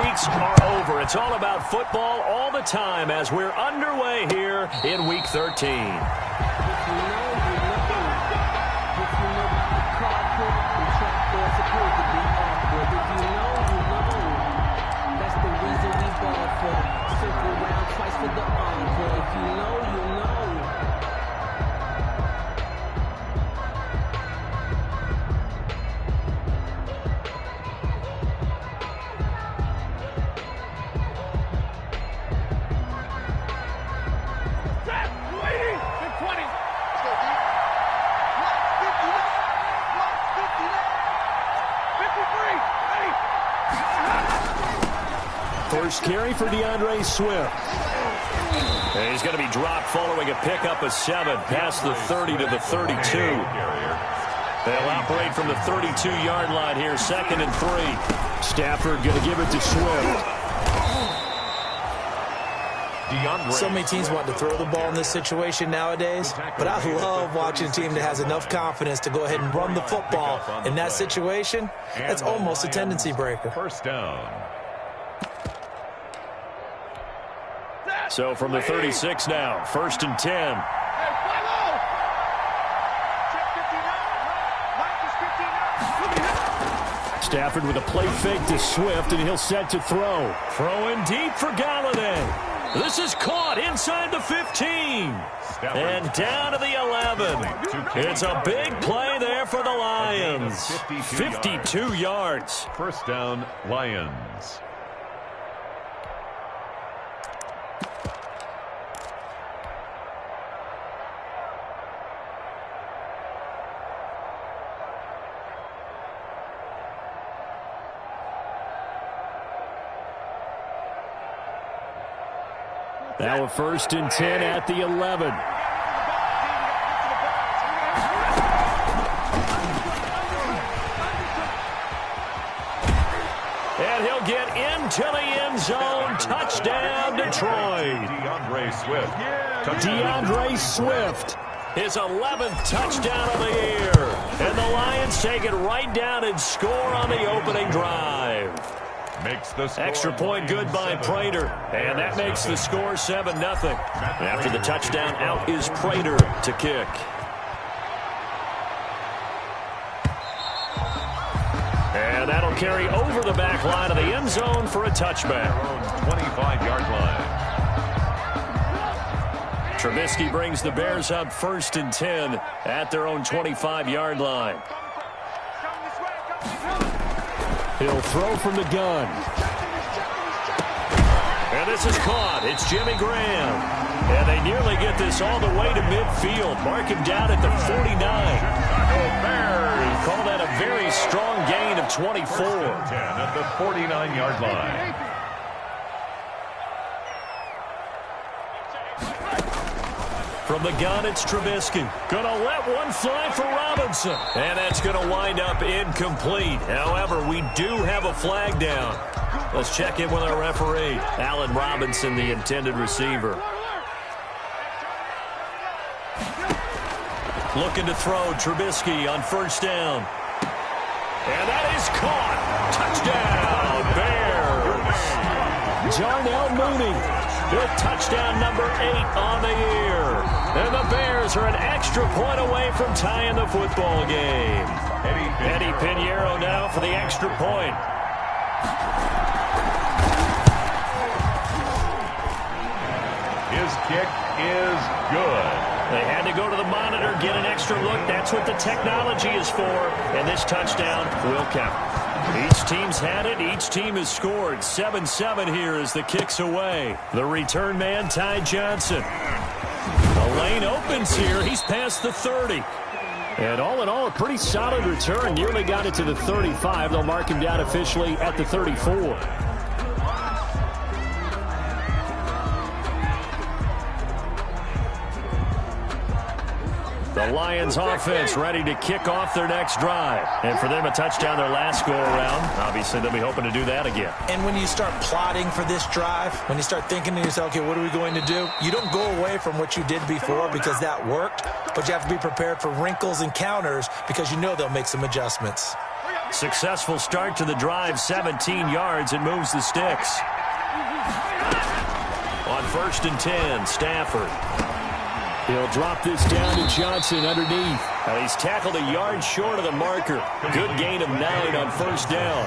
weeks are over. It's all about football all the time as we're underway here in Week 13. First carry for Swift. And he's going to be dropped following a pickup of 7 past the 30 to the 32. They'll operate from the 32-yard line here, 2nd and 3. Stafford going to give it to Swift. So many teams want to throw the ball in this situation nowadays, but I love watching a team that has enough confidence to go ahead and run the football in that situation. That's almost a tendency breaker. First down. So from the 36 now, 1st and 10. Stafford with a play fake to Swift, and he'll set to throw. Throwing deep for Galladay. This is caught inside the 15. And down to the 11. It's a big play there for the Lions. 52 yards. First down, Lions. Now a 1st and 10 at the 11. And he'll get into the end zone. Touchdown, Detroit. DeAndre Swift. His 11th touchdown of the year. And the Lions take it right down and score on the opening drive. Makes the score. Extra point good by Prater. And that makes the score 7-0. After the touchdown, out is Prater to kick. And that'll carry over the back line of the end zone for a touchback. 25-yard line. Trubisky brings the Bears up 1st and 10 at their own 25-yard line. He'll throw from the gun. And this is caught. It's Jimmy Graham. And they nearly get this all the way to midfield. Mark him down at the 49. Call that a very strong gain of 24. 10 at the 49-yard line. From the gun, it's Trubisky. Gonna let one fly for Robinson. And that's gonna wind up incomplete. However, we do have a flag down. Let's check in with our referee. Allen Robinson, the intended receiver. Looking to throw, Trubisky on 1st down. And that is caught. Touchdown, Bears. Jarnell Mooney with touchdown number 8 on the year. And the Bears are an extra point away from tying the football game. Eddie Pinheiro now for the extra point. His kick is good. They had to go to the monitor, get an extra look. That's what the technology is for. And this touchdown will count. Each team's had it. Each team has scored. 7-7 here as the kick's away. The return man, Ty Johnson. The lane opens here. He's past the 30. And all in all, a pretty solid return. Nearly got it to the 35. They'll mark him down officially at the 34. The Lions offense ready to kick off their next drive. And for them, a touchdown their last go-around. Obviously, they'll be hoping to do that again. And when you start plotting for this drive, when you start thinking to yourself, okay, what are we going to do? You don't go away from what you did before because that worked, but you have to be prepared for wrinkles and counters because you know they'll make some adjustments. Successful start to the drive, 17 yards, and moves the sticks. On 1st and 10, Stafford. He'll drop this down to Johnson underneath. And he's tackled a yard short of the marker. Good gain of 9 on 1st down.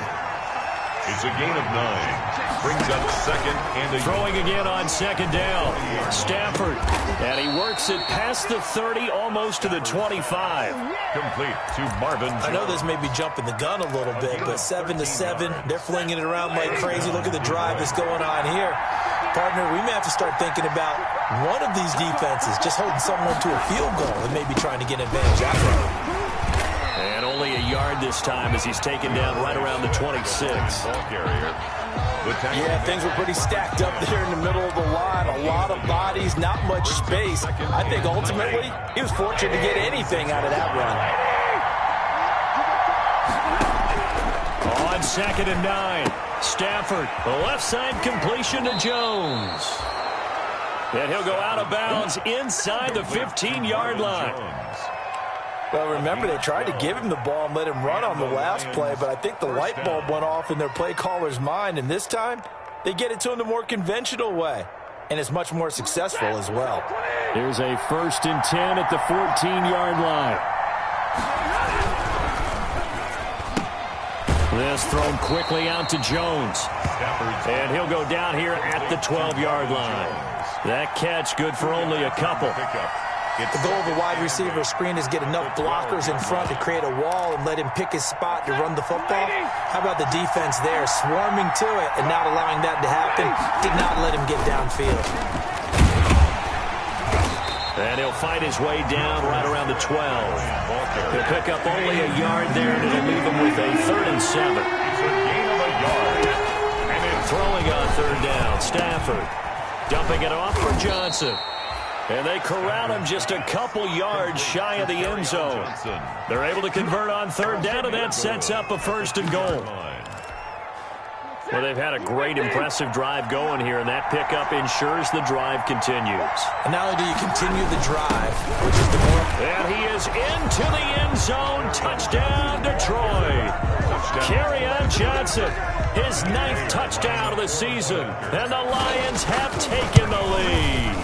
It's a gain of 9. Brings up 2nd and a... Throwing again on 2nd down. Stafford. And he works it past the 30, almost to the 25. Complete to Marvin Jones. I know this may be jumping the gun a little bit, but 7-7, they're flinging it around like crazy. Look at the drive that's going on here. Partner, we may have to start thinking about one of these defenses just holding someone to a field goal and maybe trying to get advantage that way. And only a yard this time as he's taken down right around the 26. Ball carrier. Yeah, things were pretty stacked up there in the middle of the line. A lot of bodies, not much space. I think ultimately he was fortunate to get anything out of that run. On 2nd and 9, Stafford, the left side completion to Jones. And he'll go out of bounds inside the 15-yard line. Well, remember, they tried to give him the ball and let him run on the last play, but I think the light bulb went off in their play caller's mind, and this time they get it to him the more conventional way, and it's much more successful as well. Here's a 1st and 10 at the 14-yard line. This thrown quickly out to Jones. And he'll go down here at the 12-yard line. That catch good for only a couple. The goal of a wide receiver screen is get enough blockers in front to create a wall and let him pick his spot to run the football. How about the defense there, swarming to it and not allowing that to happen? Did not let him get downfield. And he'll fight his way down right around the 12. He'll pick up only a yard there, and it'll leave him with a 3rd and 7. It's a gain of a yard. And it's throwing on 3rd down. Stafford dumping it off for Johnson. And they corral him just a couple yards shy of the end zone. They're able to convert on 3rd down, and that sets up a 1st and goal. Well, they've had a great, impressive drive going here, and that pickup ensures the drive continues. And not only do you continue the drive, which is the more... And he is into the end zone. Touchdown, Detroit. Kerryon Johnson, his 9th touchdown of the season, and the Lions have taken the lead.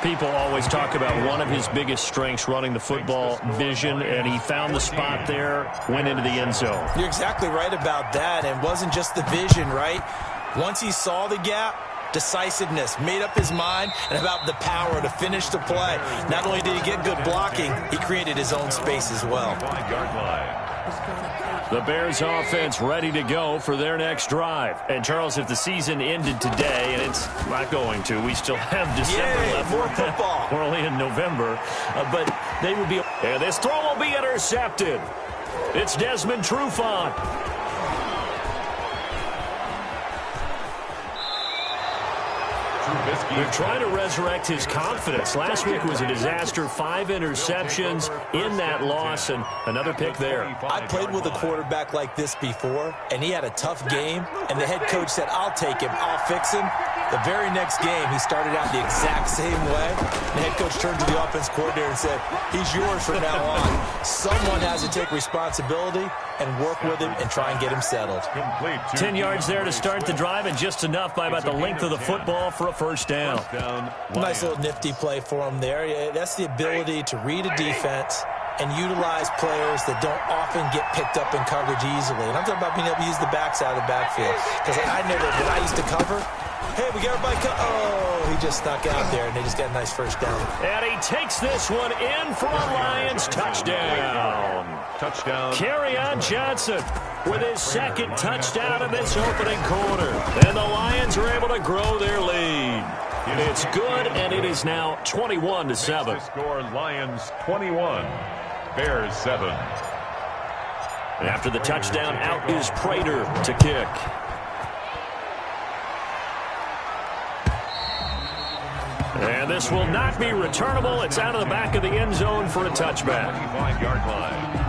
People always talk about one of his biggest strengths, running the football, vision, and he found the spot there, went into the end zone. You're exactly right about that, and it wasn't just the vision, right? Once he saw the gap, decisiveness, made up his mind, and about the power to finish the play. Not only did he get good blocking, he created his own space as well. 5-yard line. The Bears offense ready to go for their next drive. And, Charles, if the season ended today, and it's not going to, we still have December left. More football. We're only in November. But they would be... And this throw will be intercepted. It's Desmond Trufant. They're trying to resurrect his confidence. Last week was a disaster. 5 interceptions in that loss, and another pick there. I played with a quarterback like this before, and he had a tough game, and the head coach said, I'll take him, I'll fix him. The very next game, he started out the exact same way. The head coach turned to the offense coordinator and said, he's yours from now on. Someone has to take responsibility and work with him and try and get him settled. 10 yards there to start the drive, and just enough by about the length of the football for a 1st down. Nice little nifty play for him there. That's the ability to read a defense and utilize players that don't often get picked up in coverage easily. And I'm talking about being able to use the backside of the backfield. Because I know that when I used to cover, hey, we got everybody oh, he just snuck out there, and they just got a nice 1st down. And he takes this one in for a Lions touchdown. Kerryon Johnson with his 2nd touchdown in this opening quarter. And the Lions are able to grow their lead. It's good, and it is now 21-7. Score Lions 21, Bears 7. After the touchdown, out is Prater to kick. And this will not be returnable. It's out of the back of the end zone for a touchback. 25-yard line.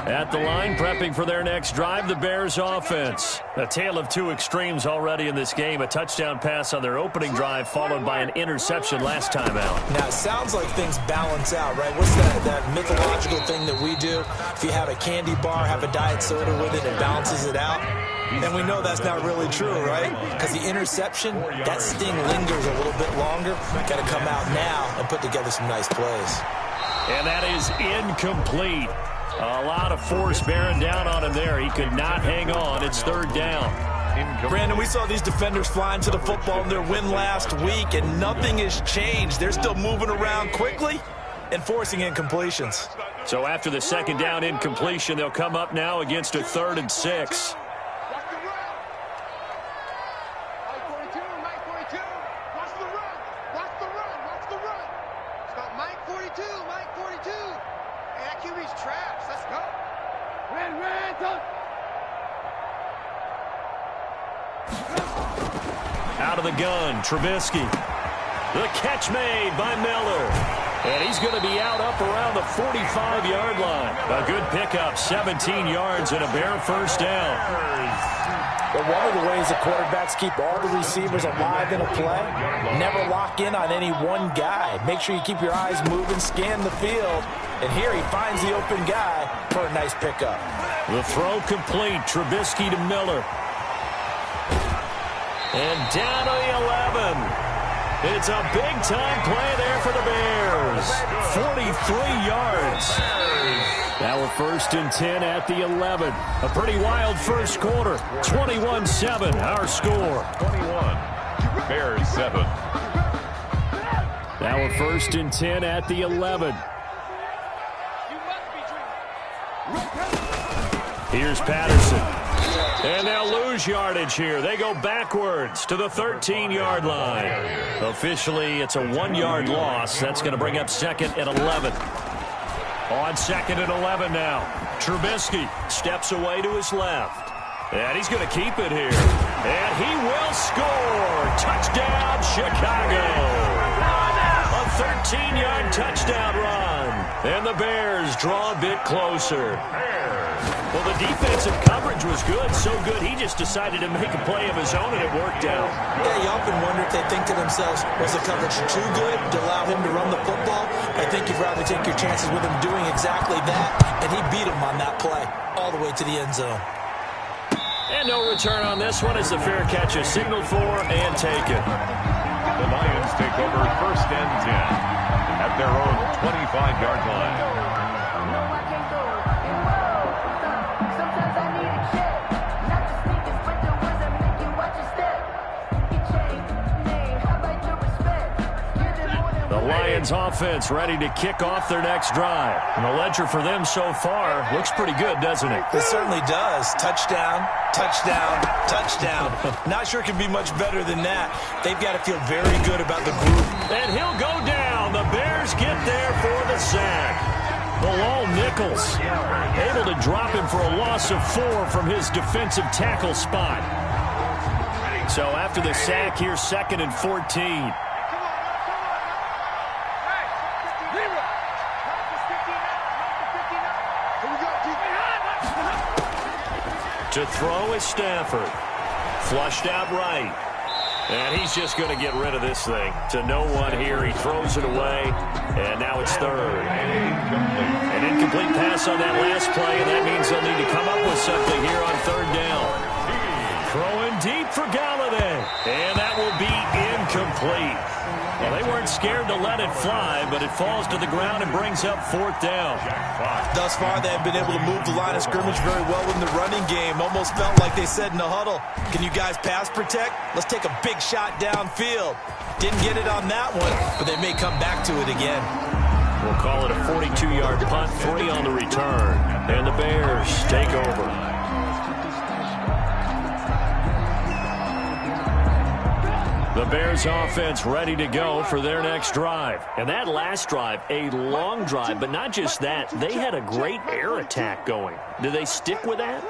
At the line, prepping for their next drive, the Bears offense. A tale of two extremes already in this game. A touchdown pass on their opening drive, followed by an interception last time out. Now, it sounds like things balance out, right? What's that mythological thing that we do? If you have a candy bar, have a diet soda with it, it balances it out. And we know that's not really true, right? Because the interception, that sting lingers a little bit longer. Got to come out now and put together some nice plays. And that is incomplete. A lot of force bearing down on him there. He could not hang on. It's third down. Brandon, we saw these defenders flying to the football in their win last week, and nothing has changed. They're still moving around quickly and forcing incompletions. So after the second down incompletion, they'll come up now against a 3rd and 6. Out of the gun, Trubisky. The catch made by Miller. And he's going to be out up around the 45-yard line. A good pickup, 17 yards and a bare first down. But one of the ways the quarterbacks keep all the receivers alive in a play, never lock in on any one guy. Make sure you keep your eyes moving, scan the field. And here he finds the open guy for a nice pickup. The throw complete, Trubisky to Miller. And down to the 11. It's a big-time play there for the Bears. 43 yards. Now we're 1st and 10 at the 11. A pretty wild first quarter. 21-7, our score. 21, Bears 7. Now we're 1st and 10 at the 11. Here's Patterson. And they'll lose yardage here. They go backwards to the 13-yard line. Officially, it's a 1-yard loss. That's going to bring up 2nd and 11. On 2nd and 11 now. Trubisky steps away to his left. And he's going to keep it here. And he will score. Touchdown, Chicago. A 13-yard touchdown run. And the Bears draw a bit closer. Well, the defensive coverage was good, so good he just decided to make a play of his own, and it worked out. Yeah, you often wonder if they think to themselves, was the coverage too good to allow him to run the football? I think you'd rather take your chances with him doing exactly that, and he beat him on that play all the way to the end zone. And no return on this one as the fair catch is signaled for and taken. The Lions take over 1st and 10 at their own 25-yard line. Lions offense ready to kick off their next drive. And the ledger for them so far looks pretty good, doesn't it? It certainly does. Touchdown, touchdown, touchdown. Not sure it can be much better than that. They've got to feel very good about the group. And he'll go down. The Bears get there for the sack. Bilal Nichols able to drop him for a loss of 4 from his defensive tackle spot. So after the sack, here's 2nd and 14. To throw is Stafford. Flushed out right. And he's just going to get rid of this thing. To no one here. He throws it away. And now it's 3rd. An incomplete pass on that last play, and that means they'll need to come up with something here on 3rd down. Throwing deep for Galladay. And that will be incomplete. Well, they weren't scared to let it fly, but it falls to the ground and brings up 4th down. Thus far, they have been able to move the line of scrimmage very well in the running game. Almost felt like they said in the huddle, can you guys pass protect? Let's take a big shot downfield. Didn't get it on that one, but they may come back to it again. We'll call it a 42-yard punt, 3 on the return. And the Bears take over. The Bears offense ready to go for their next drive. And that last drive, a long drive, but not just that. They had a great air attack going. Do they stick with that?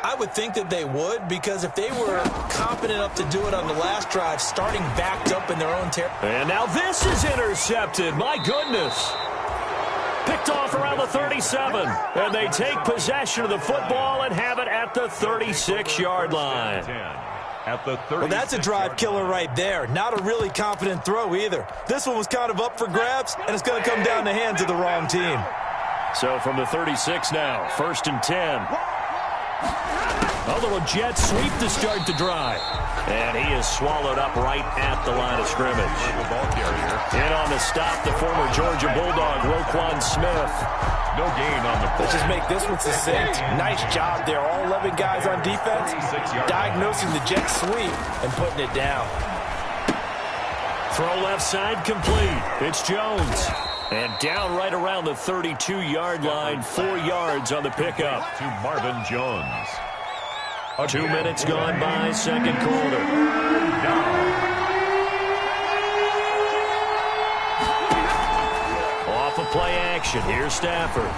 I would think that they would, because if they were confident enough to do it on the last drive, starting backed up in their own territory. And now this is intercepted. My goodness. Picked tipped off around the 37. And they take possession of the football and have it at the 36-yard line. Well, that's a drive killer right there. Not a really confident throw either. This one was kind of up for grabs, and it's going to come down the hands of the wrong team. So from the 36 now, 1st and 10. A little jet sweep to start the drive. And he is swallowed up right at the line of scrimmage. In on the stop, the former Georgia Bulldog, Roquan Smith. No gain on the play. Let's just make this one succinct. Nice job there. All 11 guys on defense diagnosing the jet sweep and putting it down. Throw left side complete. It's Jones. And down right around the 32-yard line, 4 yards on the pickup. To Marvin Jones. 2 minutes gone by, second quarter. Off of play action. Here's Stafford.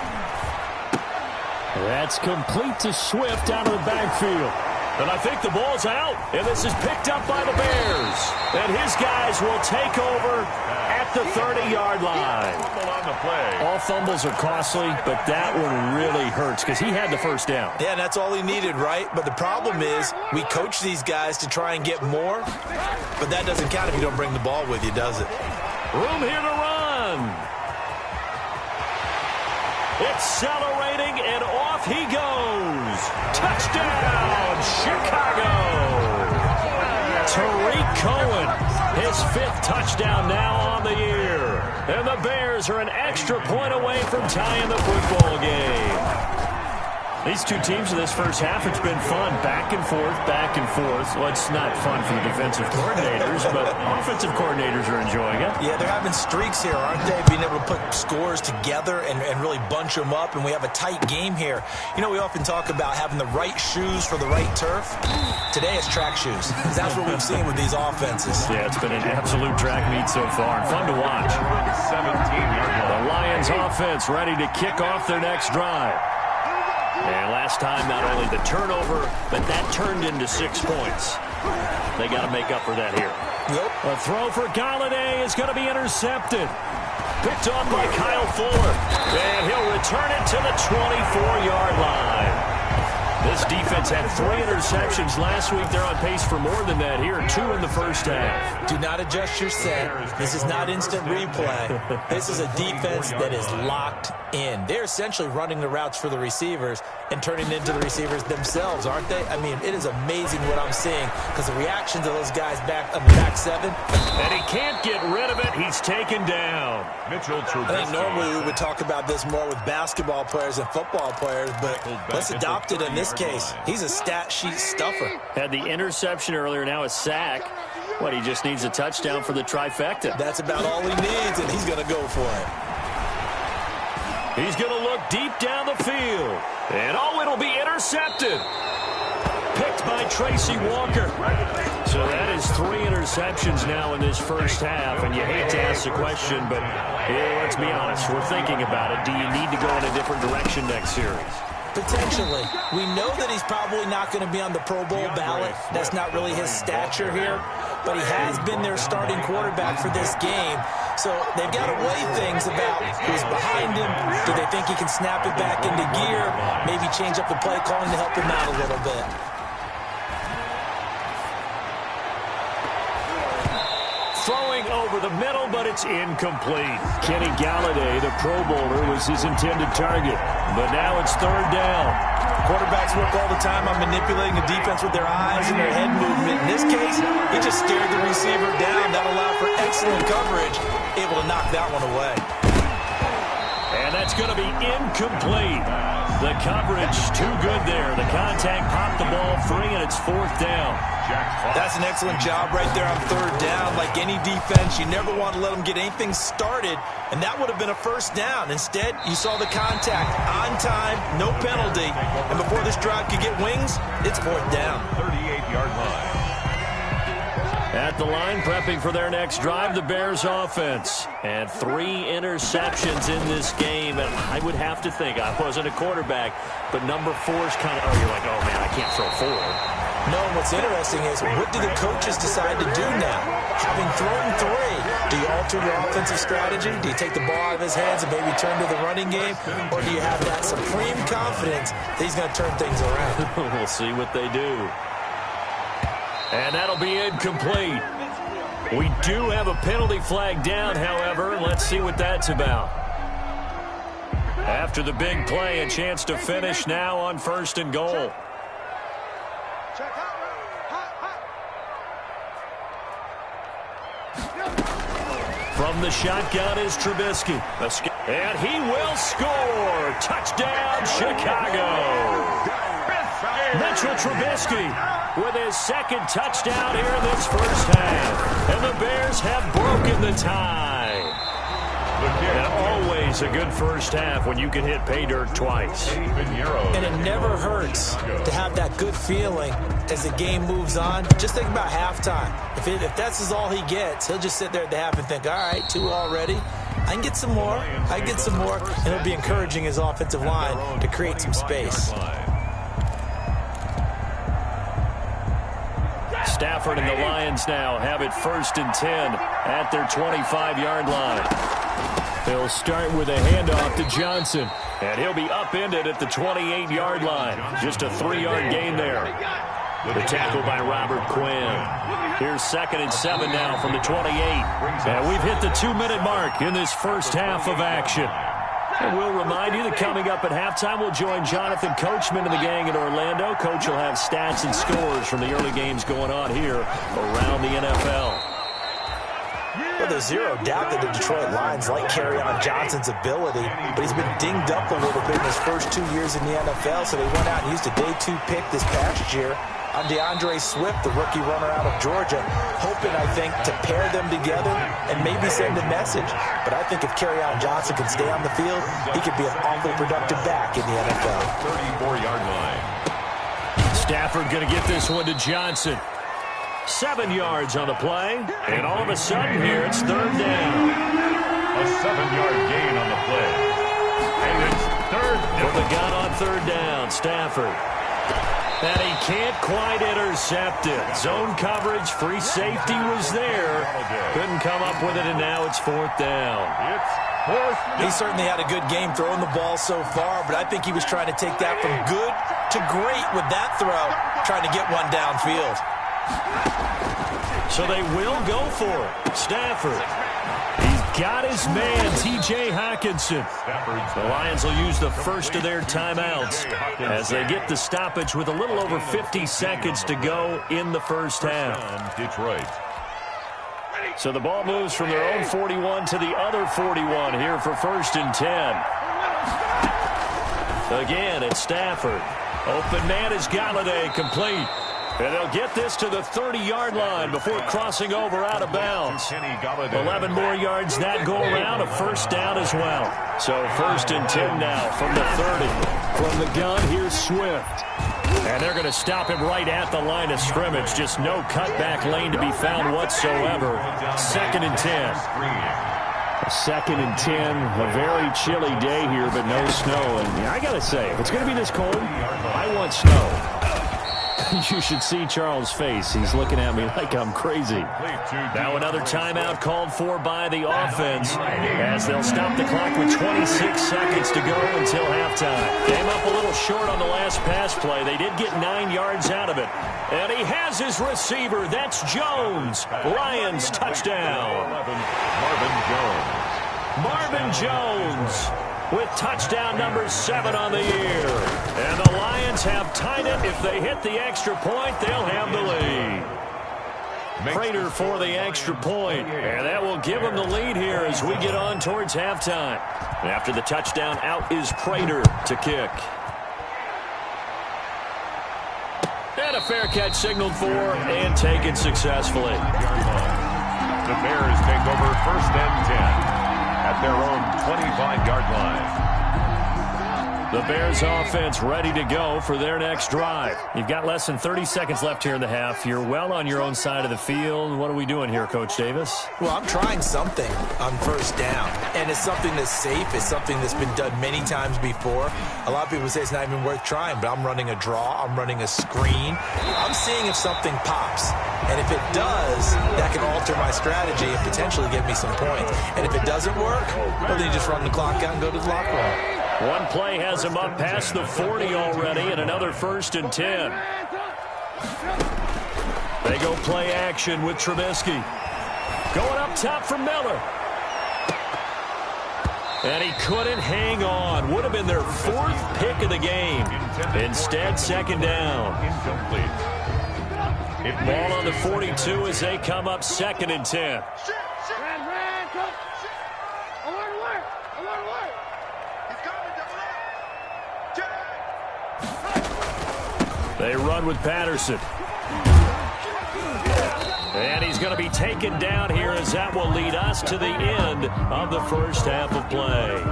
That's complete to Swift out of the backfield. And I think the ball's out. And this is picked up by the Bears. And his guys will take over at the 30-yard line. All fumbles are costly, but that one really hurts because he had the first down. Yeah, and that's all he needed, right? But the problem is we coach these guys to try and get more, but that doesn't count if you don't bring the ball with you, does it? Room here to run. Accelerating, and off he goes. Touchdown, Chicago. Tariq Cohen, his 5th touchdown now on the year. And the Bears are an extra point away from tying the football game. These two teams in this first half, it's been fun. Back and forth, back and forth. Well, it's not fun for the defensive coordinators, but offensive coordinators are enjoying it. Yeah, they're having streaks here, aren't they? Being able to put scores together and really bunch them up, and we have a tight game here. You know, we often talk about having the right shoes for the right turf. Today it's track shoes. That's what we've seen with these offenses. Yeah, it's been an absolute track meet so far, and fun to watch. 17-yard line. The Lions offense ready to kick off their next drive. And last time, not only the turnover, but that turned into 6 points. They got to make up for that here. Yep. A throw for Galladay is going to be intercepted. Picked off by Kyle Fuller. And he'll return it to the 24-yard line. This defense had 3 interceptions last week. They're on pace for more than that here. 2 in the first half. Do not adjust your set. This is not instant replay. This is a defense that is locked in. They're essentially running the routes for the receivers and turning into the receivers themselves, aren't they? I mean, it is amazing what I'm seeing because the reactions of those guys back on the back 7. And he can't get rid of it. He's taken down. Mitchell I think normally we would talk about this more with basketball players and football players, but let's adopt it in this case. He's a stat sheet stuffer. Had the interception earlier, now a sack. What, he just needs a touchdown for the trifecta. That's about all he needs, and he's going to go for it. He's going to look deep down the field. And, oh, it'll be intercepted. Picked by Tracy Walker. So that is 3 interceptions now in this first half. And you hate to ask the question, but let's be honest. We're thinking about it. Do you need to go in a different direction next series? Potentially. We know that he's probably not going to be on the Pro Bowl ballot. That's not really his stature here. But he has been their starting quarterback for this game. So they've got to weigh things about who's behind him. Do they think he can snap it back into gear? Maybe change up the play calling to help him out a little bit. Throwing over the middle, but it's incomplete. Kenny Galladay, the Pro Bowler, was his intended target. But now it's 3rd down. Quarterbacks work all the time on manipulating the defense with their eyes and their head movement. In this case, he just stared the receiver down. That allowed for excellent coverage, able to knock that one away. And that's going to be incomplete. The coverage too good there. The contact popped the ball free, and it's 4th down. That's an excellent job right there on 3rd down. Like any defense, you never want to let them get anything started, and that would have been a 1st down. Instead, you saw the contact on time, no penalty, and before this drive could get wings, it's 4th down. 38-yard line. At the line, prepping for their next drive, the Bears offense. And 3 interceptions in this game. And I would have to think, I wasn't a quarterback, but number 4 is kind of, you're like, oh, man, I can't throw 4. No, and what's interesting is, what do the coaches decide to do now? Having thrown 3, Do you alter your offensive strategy? Do you take the ball out of his hands and maybe turn to the running game? Or do you have that supreme confidence that he's going to turn things around? We'll see what they do. And that'll be incomplete. We do have a penalty flag down, however. Let's see what that's about. After the big play, a chance to finish now on 1st and goal. From the shotgun is Trubisky. And he will score. Touchdown, Chicago. Mitchell Trubisky with his 2nd touchdown here in this first half. And the Bears have broken the tie. And always a good first half when you can hit pay dirt twice. And it never hurts to have that good feeling as the game moves on. Just think about halftime. If that's all he gets, he'll just sit there at the half and think, all right, 2 already. I can get some more. I can get some more. And it'll be encouraging his offensive line to create some space. Stafford and the Lions now have it 1st and 10 at their 25-yard line. They'll start with a handoff to Johnson. And he'll be upended at the 28-yard line. Just a 3-yard gain there. The tackle by Robert Quinn. Here's 2nd and 7 now from the 28. And we've hit the 2-minute mark in this first half of action. And we'll remind you that coming up at halftime, we'll join Jonathan Coachman and the gang in Orlando. Coach will have stats and scores from the early games going on here around the NFL. Well, there's zero doubt that the Detroit Lions like Kerryon Johnson's ability, but he's been dinged up a little bit in his first 2 years in the NFL, so they went out and used a day 2 pick this past year on DeAndre Swift, the rookie runner out of Georgia, hoping, I think, to pair them together and maybe send a message. But I think if Kerryon Johnson can stay on the field, he could be an awfully productive back in the NFL. 34-yard line. Stafford going to get this one to Johnson. 7 yards on the play, and all of a sudden here it's 3rd down. A 7-yard gain on the play. And it's 3rd down. For the gun on 3rd down, Stafford. And he can't quite intercept it. Zone coverage, free safety was there. Couldn't come up with it, and now it's 4th down. It's 4th down. He certainly had a good game throwing the ball so far, but I think he was trying to take that from good to great with that throw, trying to get one downfield. So they will go for it. Stafford. He's got his man, T.J. Hockenson. The Lions will use the first of their timeouts as they get the stoppage with a little over 50 seconds to go in the first half. Detroit. So the ball moves from their own 41 to the other 41 here for 1st and 10. Again, it's Stafford. Open man is Galladay, complete. And they'll get this to the 30-yard line before crossing over out of bounds. 11 more yards that go around, a 1st down as well. So 1st and 10 now from the 30. From the gun, here's Swift. And they're going to him him right at the line of scrimmage. Just no cutback lane to be found whatsoever. 2nd and 10. 2nd and 10, a very chilly day here, but no snow. And I got to say, if it's going to be this cold, I want snow. You should see Charles' face. He's looking at me like I'm crazy. Now another timeout called for by the offense as they'll stop the clock with 26 seconds to go until halftime. Came up a little short on the last pass play. They did get 9 yards out of it. And he has his receiver. That's Jones. Lions touchdown. Marvin Jones with touchdown number 7 on the year. And the Lions have tied it. If they hit the extra point, they'll have the lead. Prater for the extra point. And that will give them the lead here as we get on towards halftime. After the touchdown, out is Prater to kick. And a fair catch signaled for and taken successfully. The Bears take over 1st and 10 at their own 25-yard line. The Bears offense ready to go for their next drive. You've got less than 30 seconds left here in the half. You're well on your own side of the field. What are we doing here, Coach Davis? Well, I'm trying something on first down, and it's something that's safe. It's something that's been done many times before. A lot of people say it's not even worth trying, but I'm running a draw. I'm running a screen. I'm seeing if something pops, and if it does, that can alter my strategy and potentially get me some points. And if it doesn't work, well, then you just run the clock out and go to the locker room. One play has him up past the 40 already, and another 1st and 10. They go play action with Trubisky. Going up top for Miller. And he couldn't hang on. Would have been their 4th pick of the game. Instead, 2nd down. Ball on the 42 as they come up 2nd and 10. They run with Patterson. And he's going to be taken down here as that will lead us to the end of the first half of play.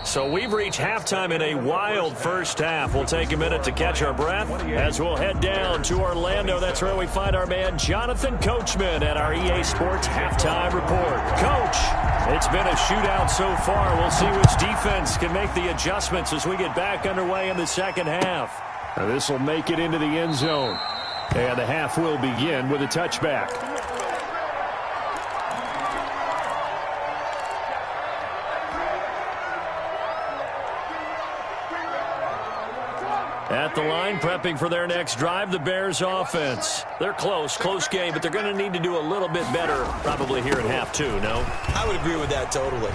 So we've reached halftime in a wild first half. We'll take a minute to catch our breath as we'll head down to Orlando. That's where we find our man Jonathan Coachman at our EA Sports Halftime Report. Coach, it's been a shootout so far. We'll see which defense can make the adjustments as we get back underway in the second half. This will make it into the end zone. And the half will begin with a touchback. At the line, prepping for their next drive, the Bears offense. They're close game, but they're going to need to do a little bit better probably here at half 2, no? I would agree with that totally.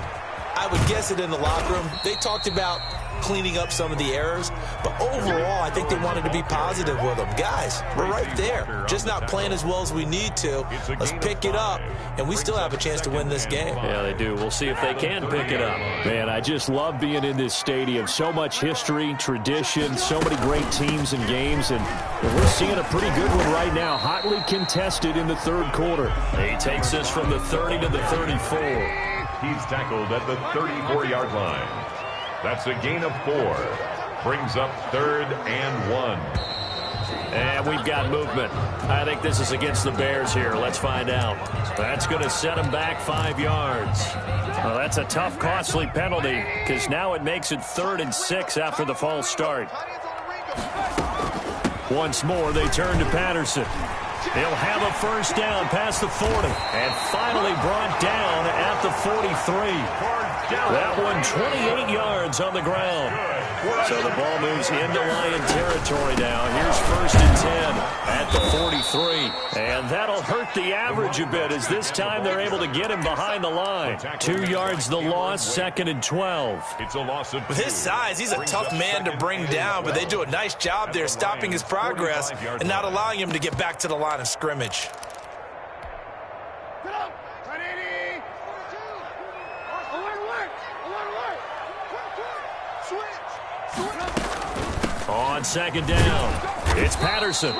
I would guess it in the locker room. They talked about cleaning up some of the errors, but overall, I think they wanted to be positive with them. Guys, we're right there. Just not playing as well as we need to. Let's pick it up, and we still have a chance to win this game. Yeah, they do. We'll see if they can pick it up. Man, I just love being in this stadium. So much history, tradition, so many great teams and games, and we're seeing a pretty good one right now, hotly contested in the third quarter. He takes this from the 30 to the 34. He's tackled at the 34-yard line. That's a gain of 4. Brings up 3rd and 1. And we've got movement. I think this is against the Bears here. Let's find out. That's going to set them back 5 yards. Well, that's a tough, costly penalty because now it makes it 3rd and 6 after the false start. Once more, they turn to Patterson. He'll have a first down past the 40. And finally brought down at the 43. That one 28 yards on the ground. So the ball moves into Lion territory now. Here's 1st and 10 at the 43. And that'll hurt the average a bit as this time they're able to get him behind the line. 2 yards the loss, 2nd and 12. It's a loss of 2. With his size, he's a tough man to bring down, but they do a nice job there stopping his progress and not allowing him to get back to the line of scrimmage. On 2nd down, it's Patterson.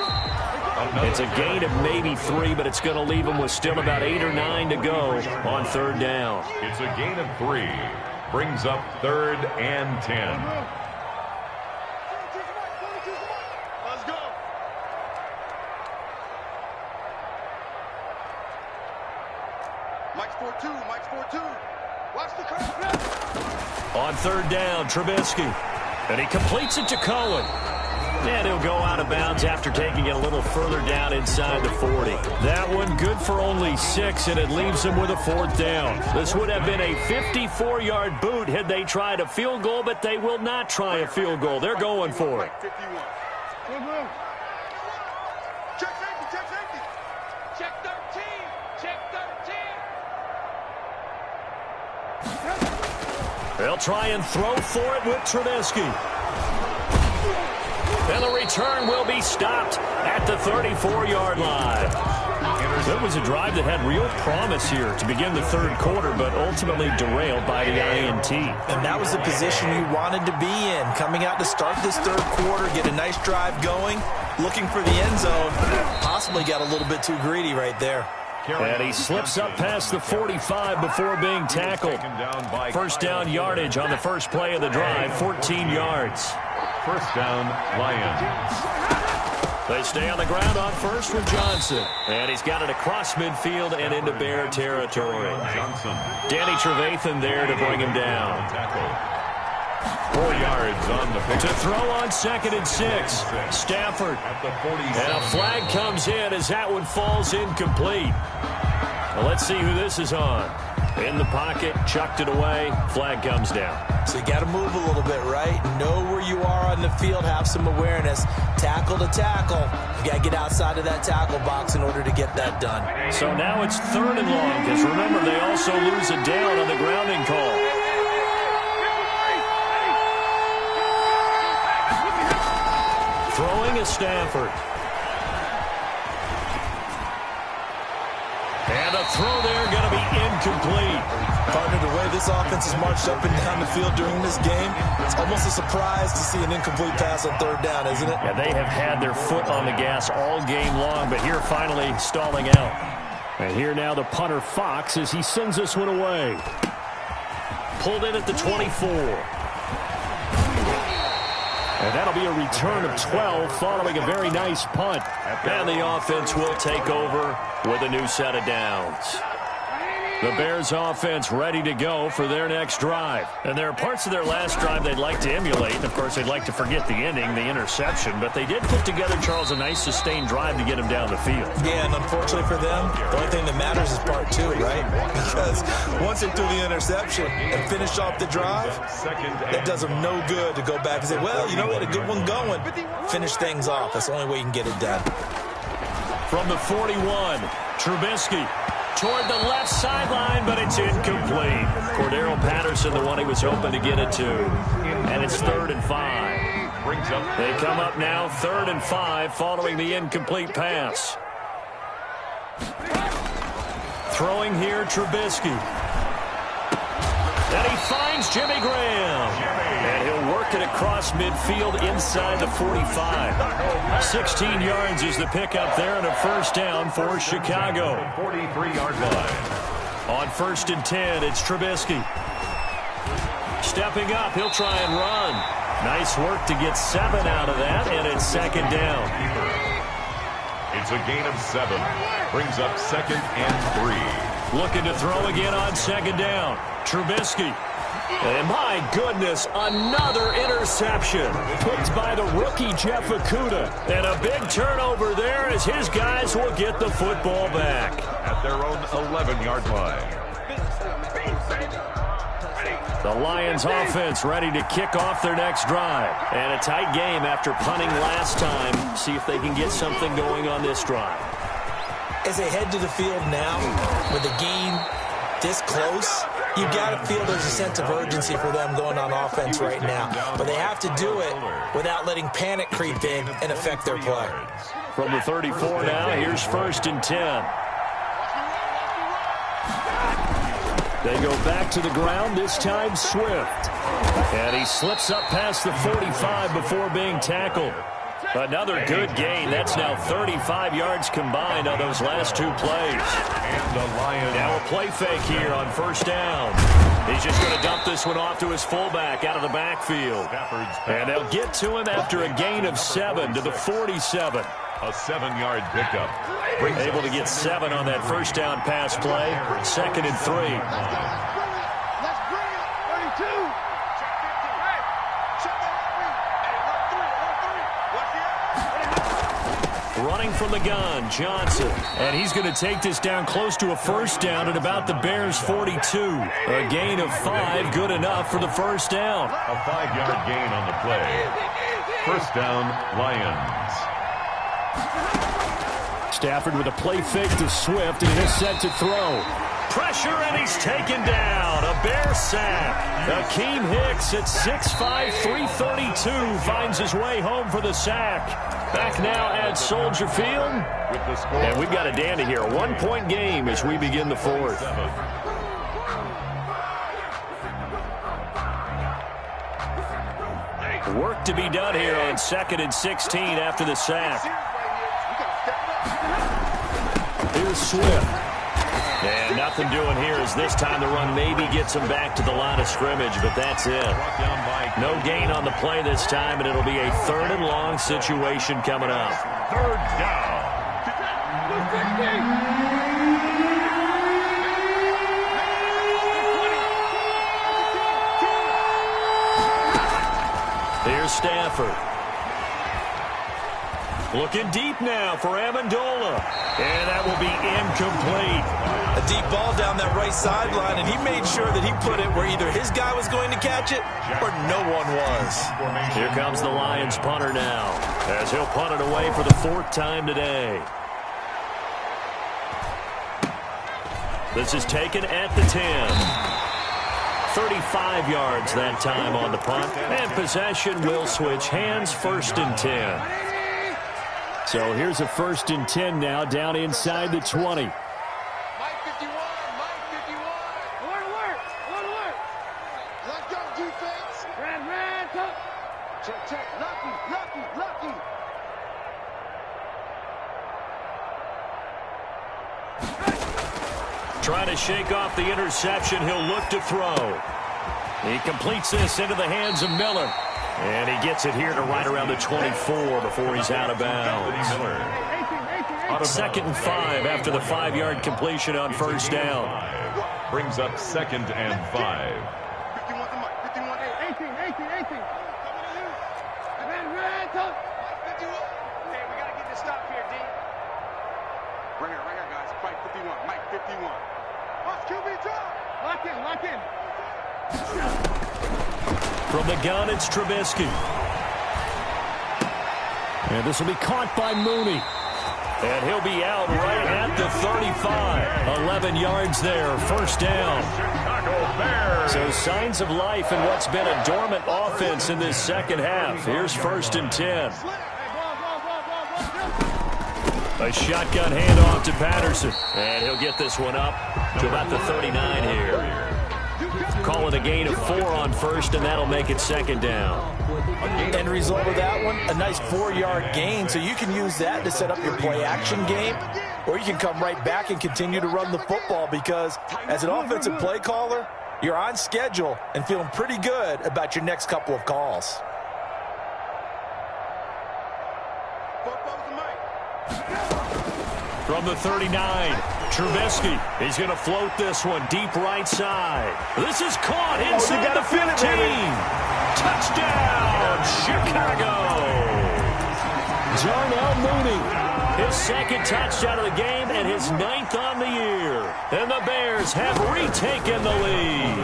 It's a gain of maybe 3, but it's going to leave him with still about 8 or 9 to go on 3rd down. It's a gain of 3. Brings up 3rd and 10. Let's go. Mike's 4-2. Mike's 4-2. Watch the curve. On 3rd down, Trubisky. And he completes it to Cohen. And he'll go out of bounds after taking it a little further down inside the 40. That one good for only 6, and it leaves him with a 4th down. This would have been a 54-yard boot had they tried a field goal, but they will not try a field goal. They're going for it. Check safety, check safety. Check 13, check 13. They'll try and throw for it with Trubisky. And the return will be stopped at the 34-yard line. It was a drive that had real promise here to begin the third quarter, but ultimately derailed by the INT. And that was the position you wanted to be in. Coming out to start this third quarter, get a nice drive going, looking for the end zone. Possibly got a little bit too greedy right there. And he slips up past the 45 before being tackled. First down yardage on the first play of the drive, 14 yards. First down, Lions. They stay on the ground on first with Johnson. And he's got it across midfield and into Bear territory. Johnson. Danny Trevathan there to bring him down. 4 yards on the pick. To throw on 2nd and 6. Stafford. At the 40. And a flag comes in as that one falls incomplete. Well, let's see who this is on. In the pocket, chucked it away, flag comes down. So you got to move a little bit, right? Know where you are on the field, have some awareness. Tackle to tackle. You got to get outside of that tackle box in order to get that done. So now it's 3rd and long, because remember, they also lose a down on the grounding call. Throwing is Stafford. And a throw there going to be incomplete. Partner, the way this offense has marched up and down the field during this game, it's almost a surprise to see an incomplete pass on 3rd down, isn't it? Yeah, they have had their foot on the gas all game long, but here finally stalling out. And here now the punter Fox as he sends this one away. Pulled in at the 24. And that'll be a return of 12 following a very nice punt. And the offense will take over with a new set of downs. The Bears offense ready to go for their next drive. And there are parts of their last drive they'd like to emulate. And, of course, they'd like to forget the ending, the interception. But they did put together, Charles, a nice sustained drive to get him down the field. Yeah, and unfortunately for them, the only thing that matters is part 2, right? Because once they threw the interception and finished off the drive, it does them no good to go back and say, well, you know, we had a good one going. Finish things off. That's the only way you can get it done. From the 41, Trubisky. Toward the left sideline, but it's incomplete. Cordero Patterson, the one he was hoping to get it to. And it's 3rd and 5. They come up now, 3rd and 5, following the incomplete pass. Throwing here, Trubisky. And he finds Jimmy Graham. And he'll work it across midfield inside the 45. 16 yards is the pickup there and a first down for Chicago. 43-yard line. On 1st and 10, it's Trubisky. Stepping up, he'll try and run. Nice work to get 7 out of that, and it's 2nd down. It's a gain of 7. Brings up 2nd and 3. Looking to throw again on 2nd down. Trubisky. And my goodness, another interception. Picked by the rookie Jeff Okudah. And a big turnover there as his guys will get the football back. At their own 11-yard line. The Lions offense ready to kick off their next drive. And a tight game after punting last time. See if they can get something going on this drive. As they head to the field now, with the game this close, you've got to feel there's a sense of urgency for them going on offense right now. But they have to do it without letting panic creep in and affect their play. From the 34 now, here's 1st and 10. They go back to the ground, this time Swift. And he slips up past the 45 before being tackled. Another good gain. That's now 35 yards combined on those last 2 plays. And the Lions. Now a play fake here on 1st down. He's just going to dump this one off to his fullback out of the backfield. And they'll get to him after a gain of 7 to the 47. A 7-yard pickup. Able to get 7 on that first down pass play. 2nd and 3. Let's bring it. 32. Running from the gun, Johnson. And he's going to take this down close to a first down at about the Bears' 42. A gain of 5, good enough for the first down. A 5-yard gain on the play. First down, Lions. Stafford with a play fake to Swift, and he's set to throw. Pressure, and he's taken down. A Bear sack. Akeem Hicks at 6'5", 332 finds his way home for the sack. Back now at Soldier Field. And we've got a dandy here. A 1-point game as we begin the 4th. Work to be done here on 2nd and 16 after the sack. Here's Swift. And nothing doing here as this time the run maybe gets him back to the line of scrimmage, but that's it. No gain on the play this time, and it'll be a 3rd and long situation coming up. 3rd down. Here's Stafford. Looking deep now for Amendola. And that will be incomplete. A deep ball down that right sideline, and he made sure that he put it where either his guy was going to catch it or no one was. Here comes the Lions punter now, as he'll punt it away for the 4th time today. This is taken at the 10. 35 yards that time on the punt, and possession will switch hands. 1st and 10. So here's a 1st and 10 now, down inside the 20. Mike 51, Mike 51. Alert. Let's go, defense. Red, go. Check. Lucky. Trying to shake off the interception. He'll look to throw. He completes this into the hands of Miller. And he gets it here to right around the 24 before he's out of bounds. 2nd and 5 after the 5-yard completion on 1st down. Brings up 2nd and 5. 51 to Mike. 51, 18. Red, go. Mike 51. Hey, we got to get this stop here, D. Right here, guys. Mike 51. Mike 51. Watch QB drop. Lock in. From the gun, it's Trubisky. And this will be caught by Mooney. And he'll be out right at the 35. 11 yards there, 1st down. Chicago Bears. So signs of life in what's been a dormant offense in this 2nd half. Here's 1st and 10. A shotgun handoff to Patterson. And he'll get this one up to about the 39 here. Call it a gain of 4 on 1st, and that'll make it 2nd down. End result of that one, a nice 4-yard gain, so you can use that to set up your play-action game, or you can come right back and continue to run the football because as an offensive play caller, you're on schedule and feeling pretty good about your next couple of calls. From the 39, Trubisky. He's going to float this one deep right side. This is caught inside the 15. Touchdown, Chicago. Darnell Mooney. His 2nd touchdown of the game and his 9th on the year. And the Bears have retaken the lead.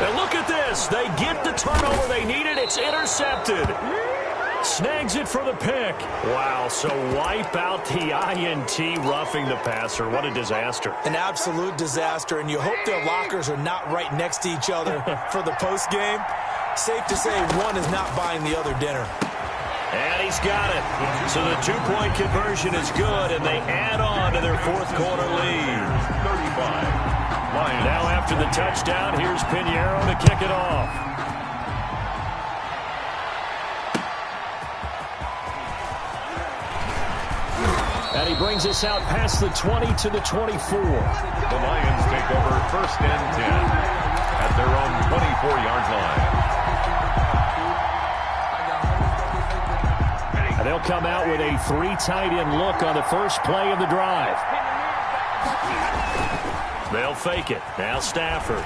And look at this. They get the turnover they needed. It's intercepted. Snags it for the pick. Wow, so wipe out the INT, roughing the passer. What a disaster. An absolute disaster, and you hope their lockers are not right next to each other for the postgame. Safe to say one is not buying the other dinner. And he's got it. So the 2-point conversion is good, and they add on to their 4th quarter lead. 35. Lions. Now after the touchdown, here's Pinheiro to kick it off. And he brings us out past the 20 to the 24. The Lions take over 1st and 10 at their own 24-yard line. And they'll come out with a 3 tight end look on the first play of the drive. They'll fake it. Now Stafford.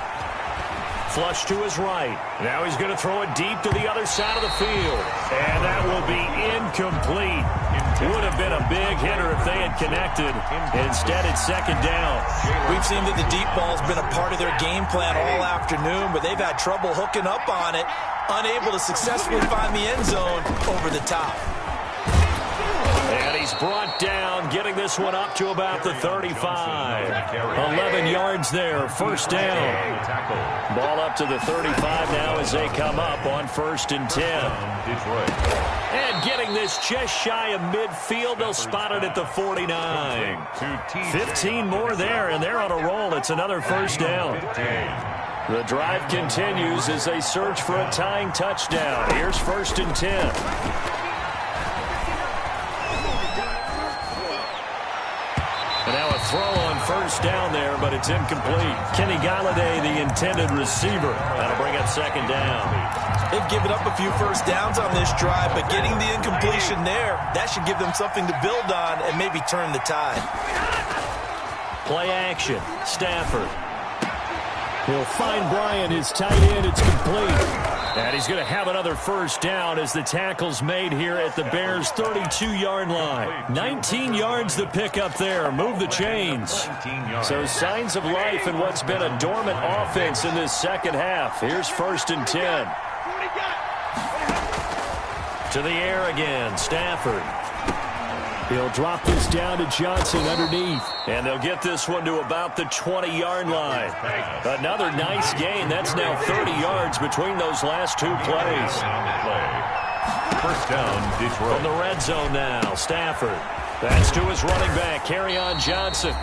Flush to his right. Now he's going to throw it deep to the other side of the field. And that will be incomplete. Would have been a big hitter if they had connected. Instead, it's 2nd down. We've seen that the deep ball's been a part of their game plan all afternoon, but they've had trouble hooking up on it, unable to successfully find the end zone over the top. And he's brought down, getting this one up to about the 35. 11 yards there, 1st down. Ball up to the 35 now as they come up on 1st and 10. And getting this just shy of midfield, they'll spot it at the 49. 15 more there, and they're on a roll. It's another 1st down. The drive continues as they search for a tying touchdown. Here's 1st and 10. And now a throw on 1st down there, but it's incomplete. Kenny Galladay, the intended receiver. That'll bring up 2nd down. They've given up a few 1st downs on this drive, but getting the incompletion there, that should give them something to build on and maybe turn the tide. Play action. Stafford. He'll find Bryant, his tight end. It's complete. And he's going to have another 1st down as the tackle's made here at the Bears' 32-yard line. 19 yards to pick up there. Move the chains. So signs of life in what's been a dormant offense in this second half. Here's 1st and 10. To the air again. Stafford. He'll drop this down to Johnson underneath. And they'll get this one to about the 20-yard line. Another nice gain. That's now 30 yards between those last 2 plays. 1st down, Detroit. From the red zone now, Stafford. That's to his running back, Kerryon Johnson.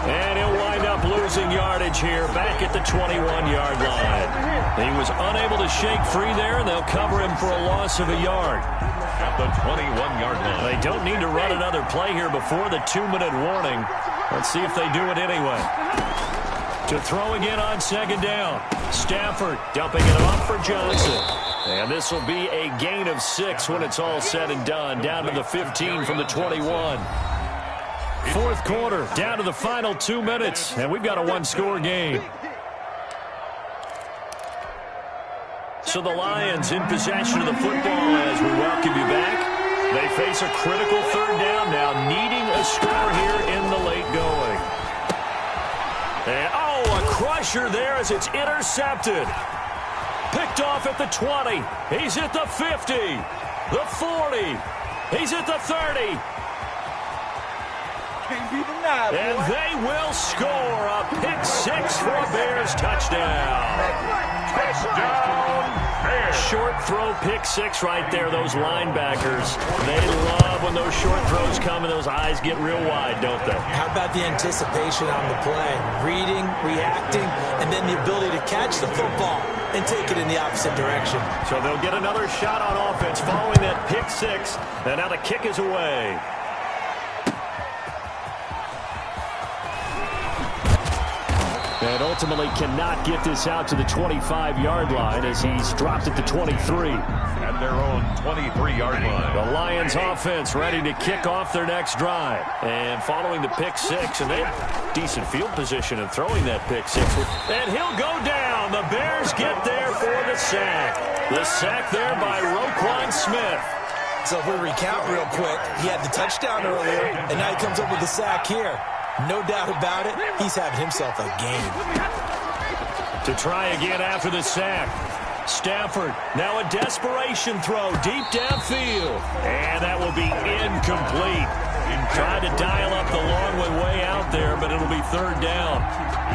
And he'll wind up losing yardage here back at the 21-yard line. He was unable to shake free there, and they'll cover him for a loss of a yard. At the 21-yard line. They don't need to run another play here before the 2-minute warning. Let's see if they do it anyway. To throw again on 2nd down. Stafford dumping it off for Johnson. And this will be a gain of 6 when it's all said and done. Down to the 15 from the 21. 4th quarter, down to the final 2 minutes. And we've got a 1-score game. So the Lions in possession of the football as we welcome you back. They face a critical 3rd down now, needing a score here in the late going. And, a crusher there as it's intercepted. Picked off at the 20. He's at the 50. The 40. He's at the 30. And they will score a pick 6 for a Bears touchdown. Short throw, pick 6 right there. Those linebackers, they love when those short throws come and those eyes get real wide, don't they? How about the anticipation on the play? Reading, reacting, and then the ability to catch the football and take it in the opposite direction. So they'll get another shot on offense following that pick 6. And now the kick is away. And ultimately cannot get this out to the 25-yard line as he's dropped at the 23. At their own 23-yard line. The Lions offense ready to kick off their next drive. And following the pick 6, and they have decent field position in throwing that pick 6. And he'll go down. The Bears get there for the sack. The sack there by Roquan Smith. So if we recount real quick, he had the touchdown earlier, and now he comes up with the sack here. No doubt about it, he's having himself a game. To try again after the sack. Stafford, now a desperation throw deep downfield. And that will be incomplete. Tried to dial up the long one way out there, but it'll be 3rd down.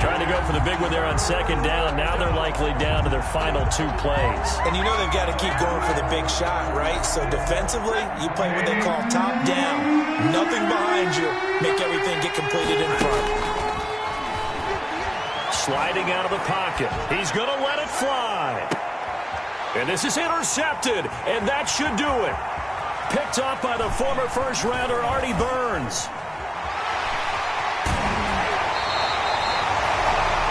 Trying to go for the big one there on 2nd down. Now they're likely down to their final 2 plays. And you know they've got to keep going for the big shot, right? So defensively, you play what they call top down. Nothing behind you. Make everything get completed in front. Sliding out of the pocket. He's going to let it fly. And this is intercepted, and that should do it. Picked off by the former 1st-rounder, Artie Burns.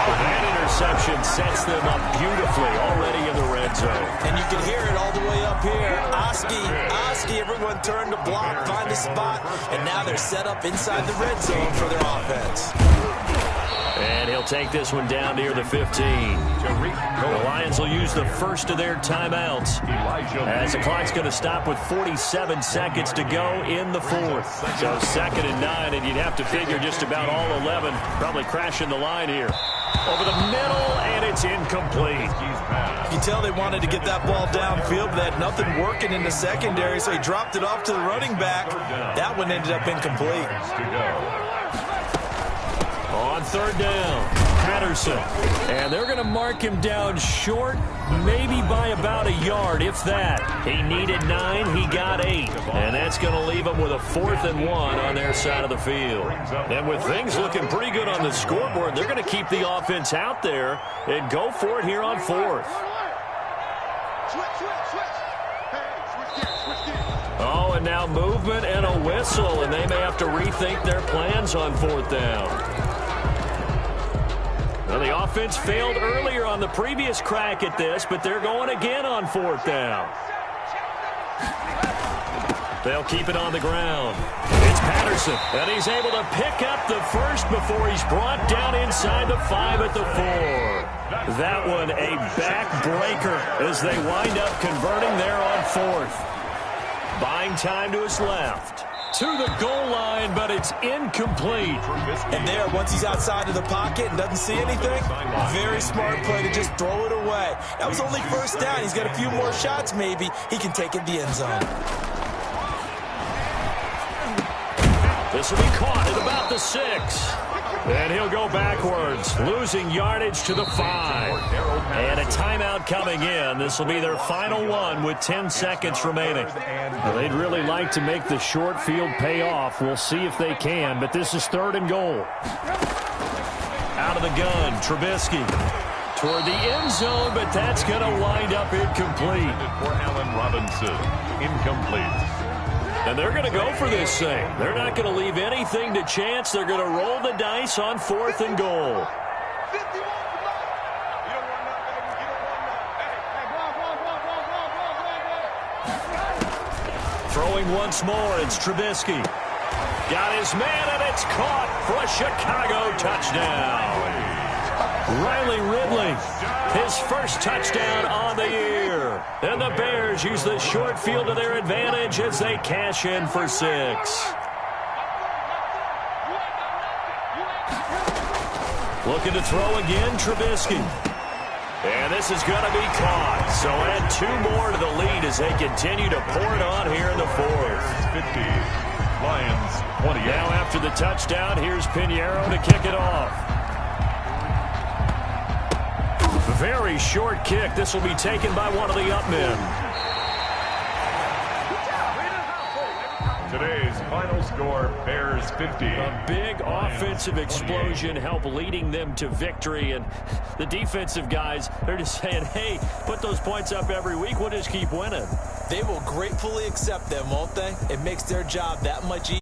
That interception sets them up beautifully already in the red zone. And you can hear it all the way up here. Oski, everyone turned to block, find a spot, and now they're set up inside the red zone for their offense. And he'll take this one down near the 15. The Lions will use the first of their timeouts as the clock's going to stop with 47 seconds to go in the 4th. So 2nd and 9, and you'd have to figure just about all 11 probably crashing the line here. Over the middle, and it's incomplete. You tell they wanted to get that ball downfield, but they had nothing working in the secondary, so he dropped it off to the running back. That one ended up incomplete. On 3rd down, Patterson. And they're going to mark him down short, maybe by about a yard, if that. He needed 9. He got 8. And that's going to leave him with a 4th and 1 on their side of the field. And with things looking pretty good on the scoreboard, they're going to keep the offense out there and go for it here on 4th. Oh, and now movement and a whistle, and they may have to rethink their plans on 4th down. Now, the offense failed earlier on the previous crack at this, but they're going again on 4th down. They'll keep it on the ground. It's Patterson, and he's able to pick up the first before he's brought down inside the 5 at the 4. That one a backbreaker as they wind up converting there on 4th. Buying time to his left. To the goal line, but it's incomplete. And there, once he's outside of the pocket and doesn't see anything, very smart play to just throw it away. That was only 1st down. He's got a few more shots, maybe. He can take it in the end zone. This will be caught at about the 6. And he'll go backwards, losing yardage to the 5. And a timeout coming in. This will be their final one with 10 seconds remaining. Well, they'd really like to make the short field pay off. We'll see if they can, but this is 3rd and goal. Out of the gun, Trubisky. Toward the end zone, but that's going to wind up incomplete. For Allen Robinson, incomplete. And they're going to go for this thing. They're not going to leave anything to chance. They're going to roll the dice on 4th and goal. Throwing once more, it's Trubisky. Got his man, and it's caught for a Chicago touchdown. Riley Ridley, his first touchdown on the year. And the Bears use the short field to their advantage as they cash in for 6. Looking to throw again, Trubisky. And this is going to be caught. So add 2 more to the lead as they continue to pour it on here in the 4th. 50. Lions 20. Now after the touchdown, here's Pinheiro to kick it off. Very short kick. This will be taken by one of the up men. Today's final score, Bears 50. A big offensive explosion helped leading them to victory. And the defensive guys, they're just saying, hey, put those points up every week. We'll just keep winning. They will gratefully accept them, won't they? It makes their job that much easier.